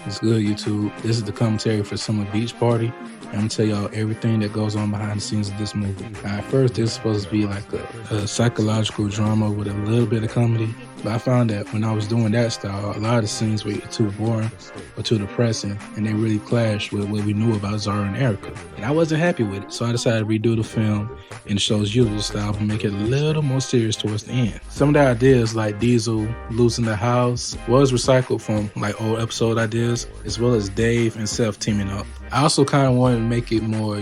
It's good, YouTube. This is the commentary for Summer Beach Party. I'm gonna tell y'all everything that goes on behind the scenes of this movie. At first, this is supposed to be like a psychological drama with a little bit of comedy. But I found that when I was doing that style, a lot of the scenes were too boring or too depressing, and they really clashed with what we knew about Zara and Erika. And I wasn't happy with it, so I decided to redo the film in the show's usual style but make it a little more serious towards the end. Some of the ideas like Diesel losing the house was recycled from like old episode ideas, as well as Dave and Seth teaming up. I also kind of wanted to make it more,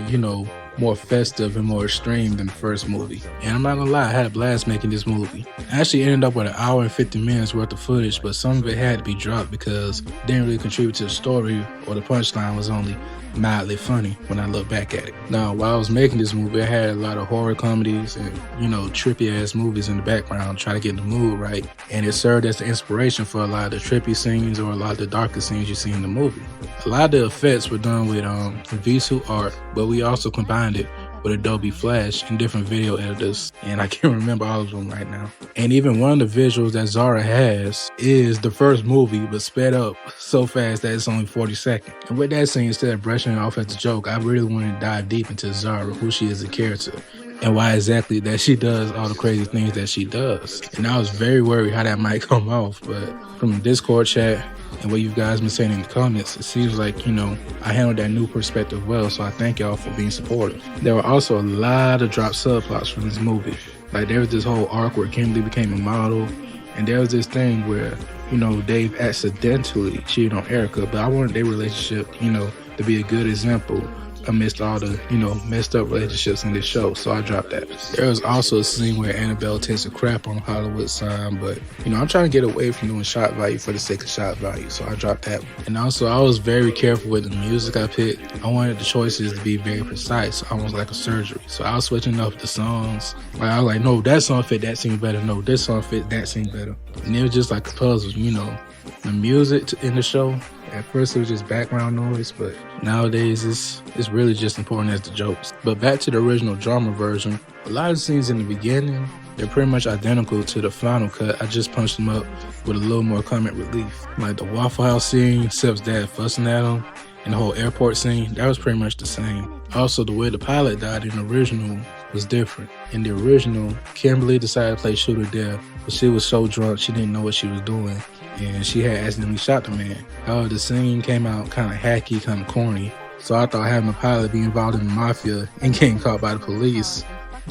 more festive and more extreme than the first movie. And I'm not gonna lie, I had a blast making this movie. I actually ended up with an hour and 50 minutes worth of footage, but some of it had to be dropped because it didn't really contribute to the story, or the punchline was only mildly funny when I look back at it. Now, while I was making this movie, I had a lot of horror comedies and, trippy ass movies in the background, trying to get the mood right. And it served as the inspiration for a lot of the trippy scenes or a lot of the darker scenes you see in the movie. A lot of the effects were done with V2 art, but we also combined it with Adobe Flash and different video editors, and I can't remember all of them right now. And even one of the visuals that Zara has is the first movie, but sped up so fast that it's only 40 seconds. And with that scene, instead of brushing it off as a joke, I really wanted to dive deep into Zara, who she is as a character, and why exactly that she does all the crazy things that she does. And I was very worried how that might come off, but from the Discord chat and what you guys been saying in the comments, it seems like, I handled that new perspective well, so I thank y'all for being supportive. There were also a lot of dropped subplots from this movie. Like, there was this whole arc where Kimberly became a model, and there was this thing where, Dave accidentally cheated on Erika, but I wanted their relationship, to be a good example amidst all the, messed up relationships in this show, so I dropped that. There was also a scene where Annabelle takes a crap on a Hollywood sign, but, I'm trying to get away from doing shot value for the sake of shot value, so I dropped that. And also, I was very careful with the music I picked. I wanted the choices to be very precise, almost like a surgery. So I was switching up the songs. Like, I was like, no, that song fit that scene better. No, this song fit that scene better. And it was just like a puzzle, The music in the show, at first it was just background noise, but nowadays it's really just important as the jokes. But back to the original drama version, a lot of the scenes in the beginning, they're pretty much identical to the final cut. I just punched them up with a little more comic relief. Like the Waffle House scene, Seth's dad fussing at him, and the whole airport scene, that was pretty much the same. Also, the way the pilot died in the original was different. In the original, Kimberly decided to play shooter death, but she was so drunk she didn't know what she was doing, and she had accidentally shot the man. However, the scene came out kind of hacky, kind of corny, so I thought having a pilot be involved in the mafia and getting caught by the police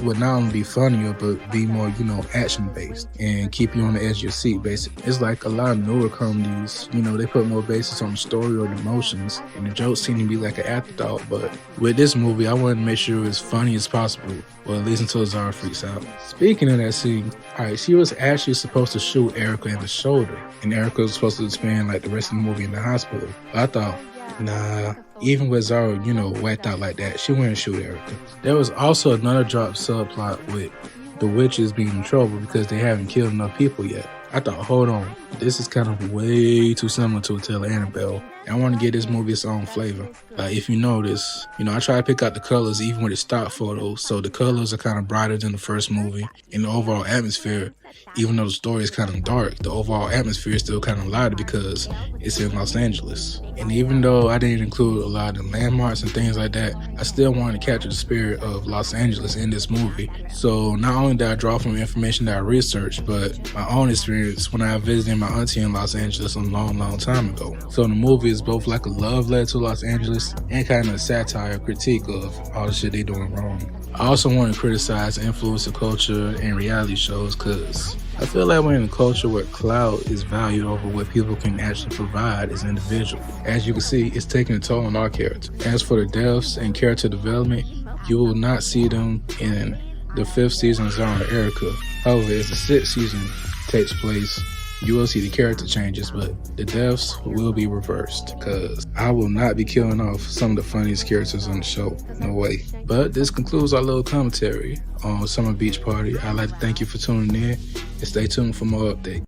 would not only be funnier, but be more, action-based and keep you on the edge of your seat, basically. It's like a lot of newer comedies, they put more basis on the story or the emotions, and the jokes seem to be like an afterthought, but with this movie, I wanted to make sure it was funny as possible, or at least until Zara freaks out. Speaking of that scene, alright, she was actually supposed to shoot Erika in the shoulder, and Erika was supposed to spend like the rest of the movie in the hospital. But I thought, nah, even with Zara, whacked out like that, she wouldn't shoot Erika. There was also another drop subplot with the witches being in trouble because they haven't killed enough people yet. I thought, hold on, this is kind of way too similar to A Tale of Annabelle. I want to give this movie its own flavor. Like, if you notice, I try to pick out the colors even with the stock photos, so the colors are kind of brighter than the first movie. And the overall atmosphere, even though the story is kind of dark, the overall atmosphere is still kind of lighter because it's in Los Angeles. And even though I didn't include a lot of the landmarks and things like that, I still wanted to capture the spirit of Los Angeles in this movie. So not only did I draw from information that I researched, but my own experience when I visited my auntie in Los Angeles a long, long time ago. So the movie is both like a love letter to Los Angeles and kind of a satire critique of all the shit they doing wrong. I also want to criticize influencer culture and reality shows because I feel like we're in a culture where clout is valued over what people can actually provide as individuals. As you can see, it's taking a toll on our character. As for the deaths and character development, you will not see them in the 5th season of Zara Erika. However, as the 6th season takes place, you will see the character changes, but the deaths will be reversed because I will not be killing off some of the funniest characters on the show. No way. But this concludes our little commentary on Summer Beach Party. I'd like to thank you for tuning in and stay tuned for more updates.